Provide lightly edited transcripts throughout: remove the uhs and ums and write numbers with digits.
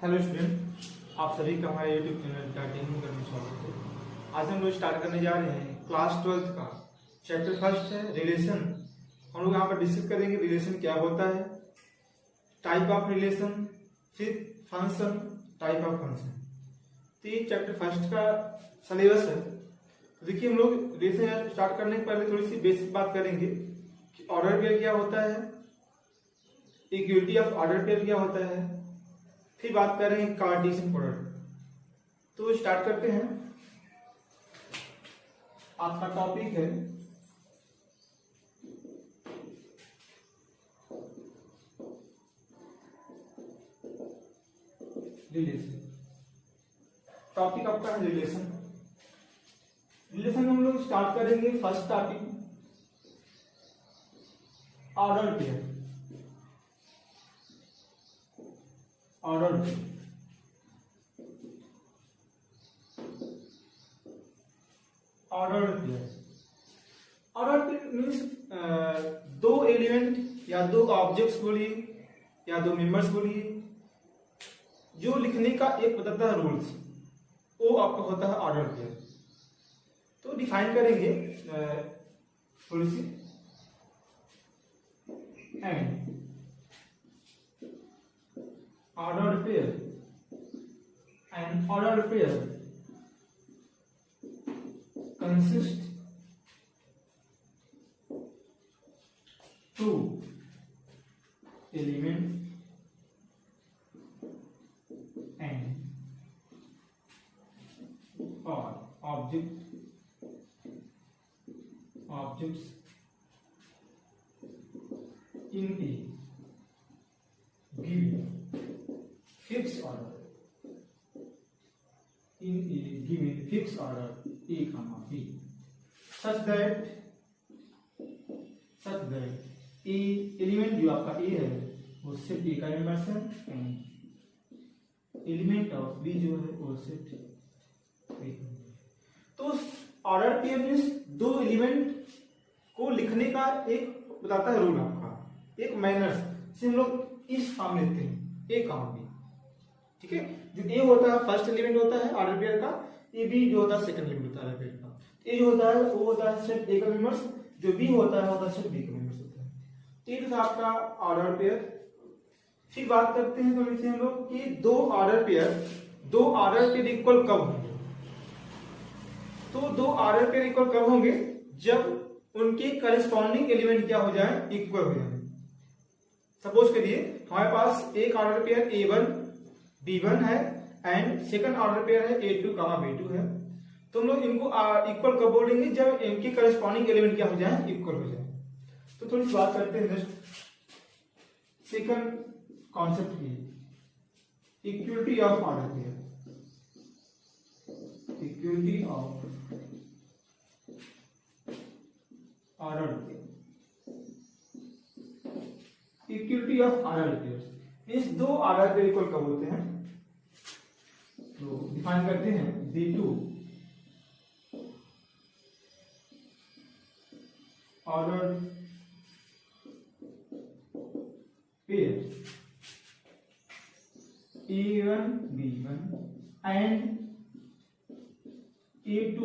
Hello student, आप सभी का हमारे यूट्यूब चैनल स्टार्टिंग करने स्वागत है। आज हम लोग स्टार्ट करने जा रहे हैं क्लास 12th का चैप्टर फर्स्ट है रिलेशन। हम लोग यहाँ पर डिस्कस करेंगे रिलेशन क्या होता है, टाइप ऑफ रिलेशन, फिर फंक्शन, टाइप ऑफ फंक्शन। तो ये चैप्टर फर्स्ट का सिलेबस है। तो देखिए, हम लोग रिलेशन स्टार्ट करने के पहले थोड़ी सी बेसिक बात करेंगे कि ऑर्डर पेयर क्या होता है, इक्वलिटी ऑफ ऑर्डर पेयर क्या होता है, फिर बात करेंगे कार्टेशियन प्रोडक्ट। तो स्टार्ट करते हैं। आपका टॉपिक है रिलेशन। टॉपिक आपका है रिलेशन। रिलेशन हम लोग स्टार्ट करेंगे। First topic order pair. Order pair order pair means दो एलिमेंट या दो ऑब्जेक्ट्स बोलिए या दो मेंबर्स बोलिए, जो लिखने का एक बताता है रूल्स, वो आपका होता है ऑर्डर पेयर। तो डिफाइन करेंगे थोड़ी सी। And ordered pair, an ordered pair consists two elements and or objects in a given fixed order, in a given fixed order A, B, such that A element जो आपका A है वो set A का member है, and element of B जो है वो set B। तो ऑर्डर पेयर मीन्स दो एलिमेंट को लिखने का एक बताता है रूल, आपका एक मैनर्स से हम लोग इस फॉर्म लेते हैं A, B। ठीक है, जो ए होता है फर्स्ट एलिमेंट होता है ऑर्डर पेयर का, ए बी जो होता है सेकंड एलिमेंट होता है ऑर्डर पेयर का। ए जो होता है वो होता है सेट ए का मेंबर्स, जो बी होता है सेट बी का मेंबर्स होता है। तो ये था आपका ऑर्डर पेयर। फिर बात करते हैं थोड़ी सी हम लोग कि दो ऑर्डर पेयर इक्वल कब होंगे। तो दो ऑर्डर पेयर इक्वल कब होंगे, जब उनके करस्पॉन्डिंग एलिमेंट क्या हो जाए, इक्वल हो जाए। सपोज करिए हमारे पास एक ऑर्डर पेयर A1 B1 है एंड सेकंड ऑर्डर पेयर है A2, B2 है। तो हम लोग इनको इक्वल कब बोलेंगे, जब इनके करस्पॉन्डिंग एलिमेंट क्या हो जाए, इक्वल हो जाए। तो थोड़ी सी बात करते हैं नेक्स्ट सेकंड कॉन्सेप्ट की, equality of order pair. Equality of order pair, equality of order pair इस दो ऑर्डर पेयर इक्वल कब होते हैं। तो डिफाइन करते हैं B2 order pair A1 B1 and A2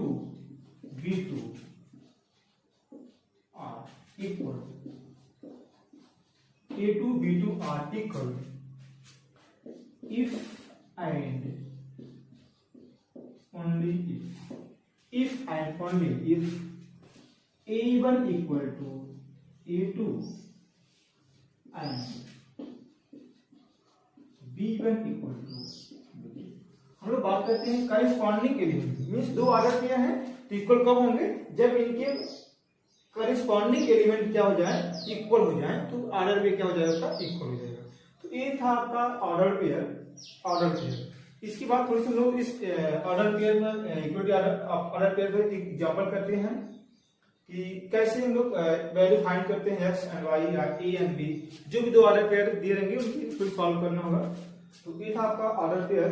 B2 are equal। A2 B2 are equal if and only if and only if A1 equal to A2 and B1 equal to B2। हम लोग बात करते हैं corresponding element, means दो order pair हैं तो equal कब होंगे, जब इनके करस्पॉन्डिंग एलिमेंट क्या हो जाए, इक्वल हो जाए। तो ऑर्डर पेयर क्या हो जाएगा, इक्वल हो जाएगा। तो ये था आपका ऑर्डर पेयर। इसकी बात थोड़ी सी लोग इस ऑर्डर पेयर में इक्वलिटी ऑर्डर पेयर में एग्जांपल करते हैं कि कैसे हम लोग वैल्यू फाइंड करते हैं एक्स एंड वाई या ए एंड बी, जो भी दो ऑर्डर पेयर दिए रहेंगे उनको सॉल्व करना होगा। तो ये था आपका ऑर्डर पेयर।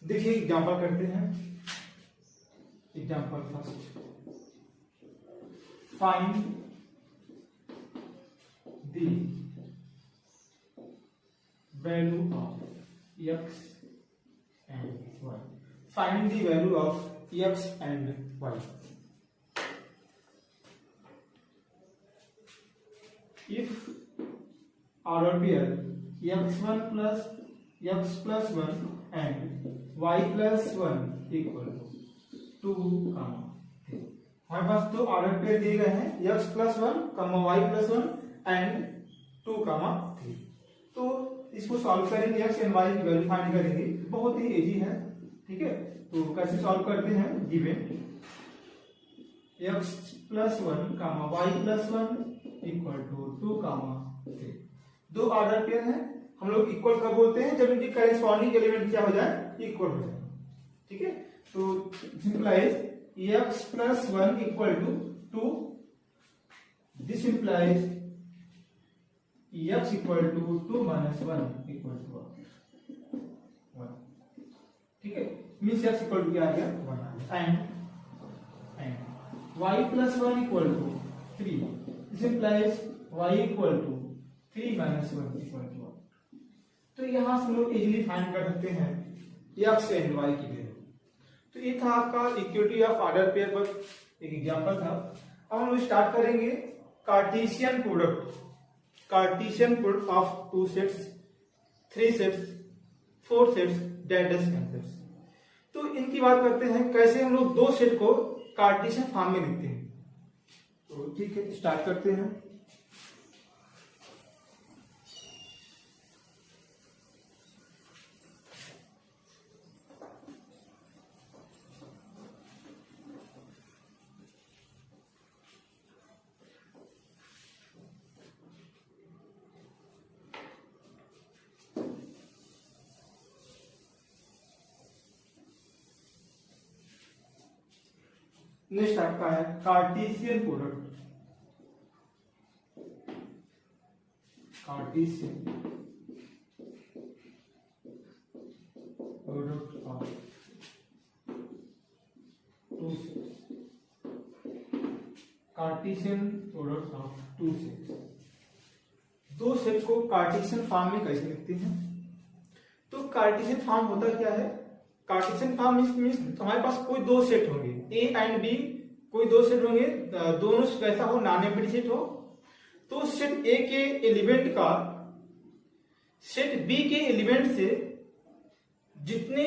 देखिए एग्जांपल करते हैं। Example first, find the value of x and y. Find the value of x and y. If order pair x1 plus x plus 1 and y plus 1 equal to 2, 3. हमारे पास दो order pair दिए गए हैं x plus 1, y plus 1 and 2, 3. तो इसको solve करेंगे, x and y की value find करेंगे। बहुत ही इजी है, ठीक है। तो कैसे सॉल्व करते हैं, given x plus 1, y plus 1 equal to 2, 3. दो ऑर्डर पेयर हैं, हम लोग इक्वल कब बोलते हैं, जब इनके करेस्पॉन्डिंग एलिमेंट क्या हो जाए, इक्वल हो जाए, ठीक है। तो simplifies x plus 1 equal to 2, this implies x equal to 2 minus 1 equal to 1, ठीक है। मीन्स x इक्वल टू क्या आ गया, 1, and y plus 1 equal to 3, this implies y equal to 3 minus 1 equal to 1. तो यहां से लोग इजीली फाइंड कर सकते हैं x एंड y की वैल्यू। तो ये था आपका इक्विटी ऑफ ऑर्डर पेयर पर एक एग्जांपल था। अब हम लोग स्टार्ट करेंगे Cartesian product. Cartesian product of 2 sets, 3 sets, 4 sets, डेडस सेट्स। तो इनकी बात करते हैं कैसे हम लोग दो सेट को कार्टेशियन फॉर्म में लिखते हैं। तो ठीक है, स्टार्ट करते हैं। नेक्स्ट आपका है Cartesian product. Cartesian product of 2 sets. Cartesian product of 2 sets. दो सेट को कार्टेशियन फॉर्म में कैसे लिखते हैं। तो कार्टेशियन फॉर्म होता क्या है, कार्टेशियन फॉर्म मींस हमारे पास कोई दो सेट होंगे, ए एंड बी, कोई दो सेट होंगे, दोनों कैसा हो, नॉन एम्प्टी सेट हो। तो सेट ए के एलिमेंट का सेट बी के एलिमेंट से जितनी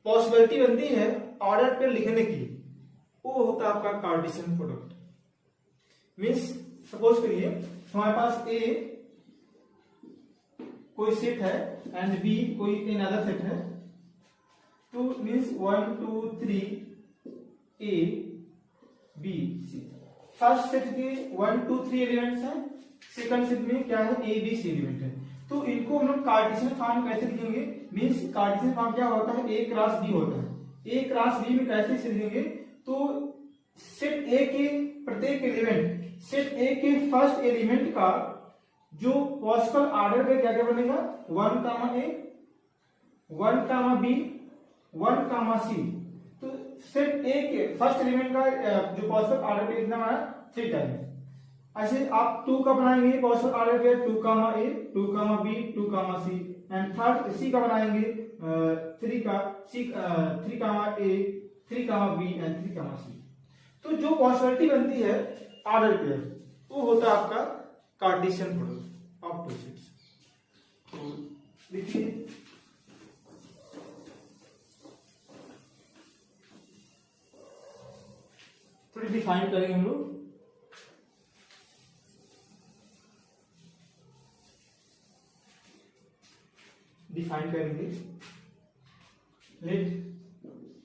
पॉसिबिलिटी बनती है ऑर्डर पे लिखने की, वो होता है आपका कार्टेशियन प्रोडक्ट। मींस सपोज करिए हमारे पास ए कोई सेट है एंड बी कोई अनदर सेट है। तो means 1 2 3 A B C. First set के 1 2 3 एलिमेंट्स हैं, सेकंड सेट में क्या है, ए बी सी एलिमेंट है। तो इनको हम लोग कार्टेशियन फॉर्म कैसे लिखेंगे, मीन्स कार्टेशियन फॉर्म क्या होता है, ए क्रॉस बी होता है। ए क्रॉस बी में कैसे से लिखेंगे, तो सेट ए के प्रत्येक एलिमेंट, सेट ए के फर्स्ट एलिमेंट का जो पॉसिबल ऑर्डर पे क्या क्या बनेगा, 1 कामा ए, 1 कामा बी, 1 कामा सी। तो सेट ए के फर्स्ट एलिमेंट का जो पॉसिबल ऑर्डर पे कितना है, 3 टाइम्स। ऐसे आप 2 का बनाएंगे पॉसिबल ऑर्डर पे 2 comma a, 2 comma b, 2 comma c, and third c का बनाएंगे 3 का सी, 3 कामा ए, 3 कामा बी एंड 3 कामा सी। तो जो पॉसिबिलिटी बनती है ऑर्डर पेयर, वो होता है आपका कार्टेशियन प्रोडक्ट ऑफ 2 सेट्स। तो देखिए थोड़ी डिफाइन करेंगे हम लोग। डिफाइन करेंगे, let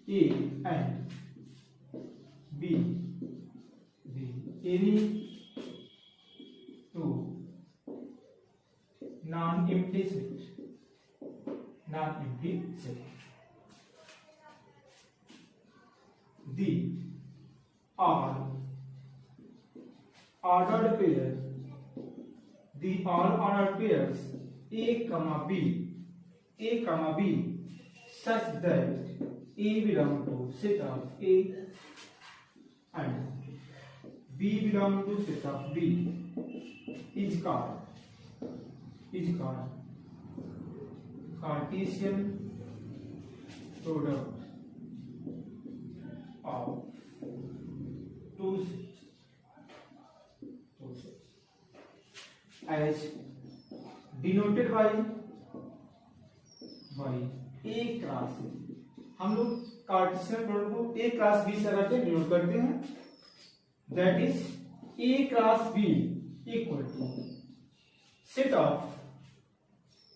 A and B any two non empty set, non empty set. The all ordered pairs, the all ordered pairs a comma b such that A belong to set of A and B belong to set of B is called Cartesian product of two sets as denoted by A cross A। हम लोग Cartesian product को A cross B से denote करते हैं, that is A cross B equal to set of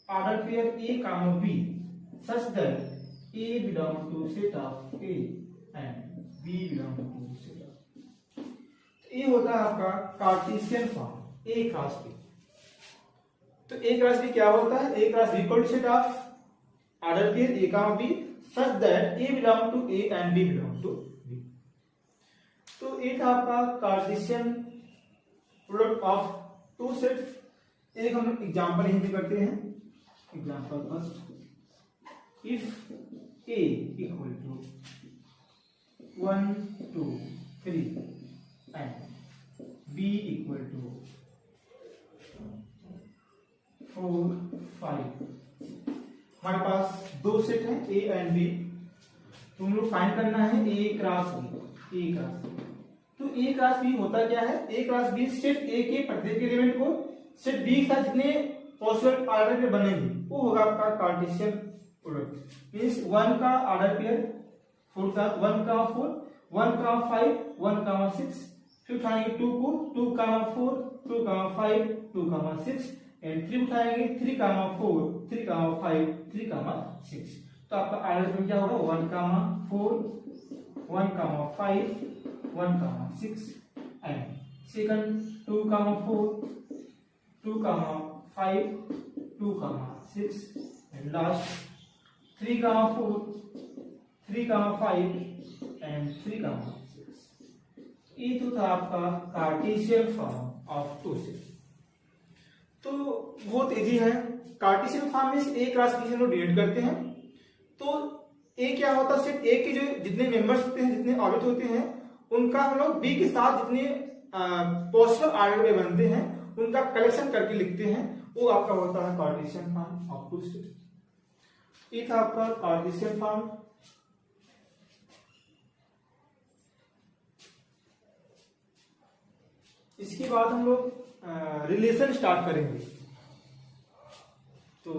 order pair A comma B such that A belong to set of A and B belong to set of। ये होता है आपका Cartesian form A cross B। तो A cross B क्या होता है? A cross B equal to set of order pair A comma B such that A belong to A and B belong to B। तो ये था आपका Cartesian product of two sets. एक हम example यहीं पे करते हैं। Example first, if A equal to 1 2 3 and B equal to 4 5। हमारे पास दो सेट हैं A एंड B, तुम लोग फाइंड करना है A क्रॉस B। तो A क्रॉस B होता क्या है? A cross B set A के प्रत्येक एलिमेंट को सेट B के साथ जितने पॉसिबल ऑर्डर पे बनेंगे वो होगा आपका कार्टेशियन प्रोडक्ट। मींस 1 का ऑर्डर पेयर 4 का 1 का 4 1 का 5 1 का 6, फिर उठाएंगे 2 को 2 का 4 2 का 5 2 का 6 एंड 3 उठाएंगे 3 का 4 3 का 5 3 का 6। तो आपका ऑर्डर पेयर क्या होगा? 1 का 4 1 का 5 1 का 6 एंड सेकंड 2 का 4 2 का 5 2 का 6 एंड लास्ट 3 का 4 3 का 5 एंड 3 का 6। ये तो था आपका Cartesian form of two set. तो बहुत इजी है। कार्टेशियन फॉर्म में A क्लास B से लोग डिनोट करते हैं। तो A क्या होता है? सेट A के जो जितने मेंबर्स होते हैं, जितने ऑब्जेक्ट होते हैं, उनका हम लोग B के साथ जितने पॉसिबल ऑर्डर में बनते हैं उनका कलेक्शन करके लिखते हैं, वो आपका होता है Cartesian form of two set. ये था आपका कार्टेशियन फॉर्म। इसके बाद हम लोग रिलेशन स्टार्ट करेंगे। तो